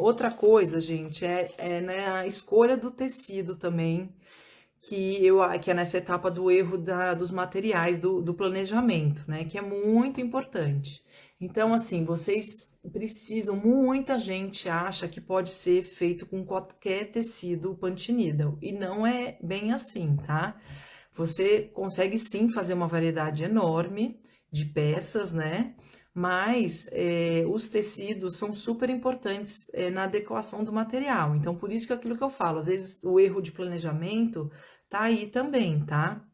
Outra coisa, gente, né, a escolha do tecido também, que é nessa etapa do erro dos materiais, do planejamento, né? Que é muito importante. Então, assim, vocês precisam, muita gente acha que pode ser feito com qualquer tecido punch needle, e não é bem assim, tá? Você consegue sim fazer uma variedade enorme de peças, né? Mas os tecidos são super importantes na adequação do material. Então, por isso que é aquilo que eu falo, às vezes o erro de planejamento tá aí também, tá?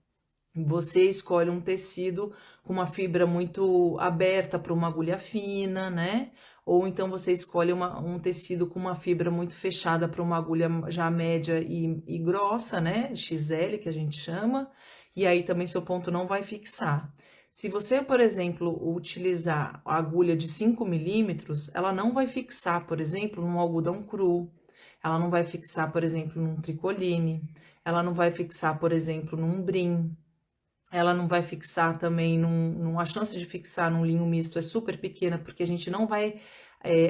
Você escolhe um tecido com uma fibra muito aberta para uma agulha fina, né? Ou então você escolhe um tecido com uma fibra muito fechada para uma agulha já média e grossa, né? XL, que a gente chama, e aí também seu ponto não vai fixar. Se você, por exemplo, utilizar a agulha de 5 milímetros, ela não vai fixar, por exemplo, num algodão cru, ela não vai fixar, por exemplo, num tricoline, ela não vai fixar, por exemplo, num brim, ela não vai fixar também a chance de fixar num linho misto é super pequena, porque a gente não vai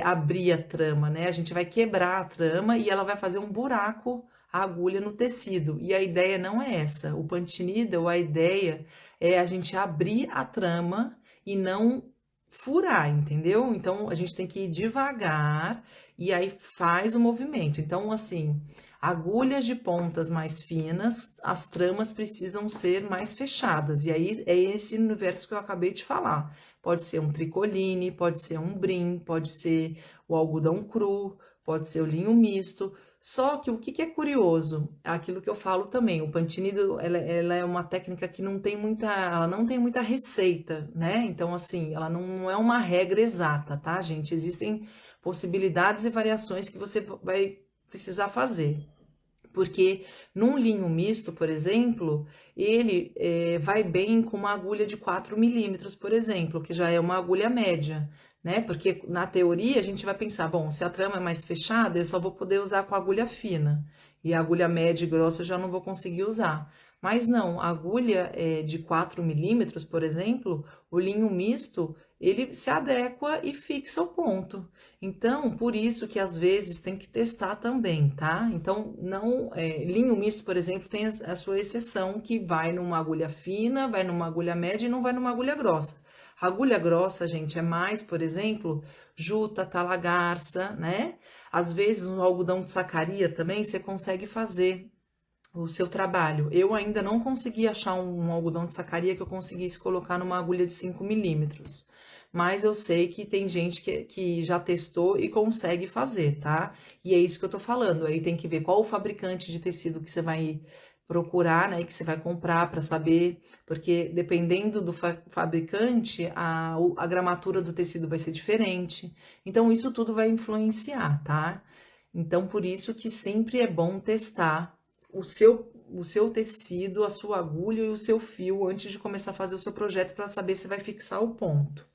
abrir a trama, né? A gente vai quebrar a trama e ela vai fazer um buraco, a agulha no tecido. E a ideia não é essa. O punch needle, a ideia é a gente abrir a trama e não furar, entendeu? Então a gente tem que ir devagar e aí faz o movimento. Então, assim, agulhas de pontas mais finas, as tramas precisam ser mais fechadas. E aí é esse universo que eu acabei de falar. Pode ser um tricoline, pode ser um brim, pode ser o algodão cru, pode ser o linho misto. Só que o que é curioso, é aquilo que eu falo também, o punch needle, ela é uma técnica que ela não tem muita receita, né? Então, assim, ela não é uma regra exata, tá, gente? Existem possibilidades e variações que você vai precisar fazer. Porque num linho misto, por exemplo, ele vai bem com uma agulha de 4 milímetros, por exemplo, que já é uma agulha média, né? Porque na teoria a gente vai pensar, bom, se a trama é mais fechada, eu só vou poder usar com agulha fina, e a agulha média e grossa eu já não vou conseguir usar. Mas não, a agulha de 4 milímetros, por exemplo, o linho misto, ele se adequa e fixa o ponto. Então, por isso que às vezes tem que testar também, tá? Então, não, linho misto, por exemplo, tem a sua exceção, que vai numa agulha fina, vai numa agulha média e não vai numa agulha grossa. A agulha grossa, gente, é mais, por exemplo, juta, talagarça, né? Às vezes, um algodão de sacaria também, você consegue fazer o seu trabalho. Eu ainda não consegui achar um algodão de sacaria que eu conseguisse colocar numa agulha de 5 milímetros. Mas eu sei que tem gente que já testou e consegue fazer, tá? E é isso que eu tô falando. Aí tem que ver qual o fabricante de tecido que você vai procurar, né? Que você vai comprar para saber, porque dependendo do fabricante, a gramatura do tecido vai ser diferente. Então, isso tudo vai influenciar, tá? Então, por isso que sempre é bom testar o seu tecido, a sua agulha e o seu fio antes de começar a fazer o seu projeto para saber se vai fixar o ponto.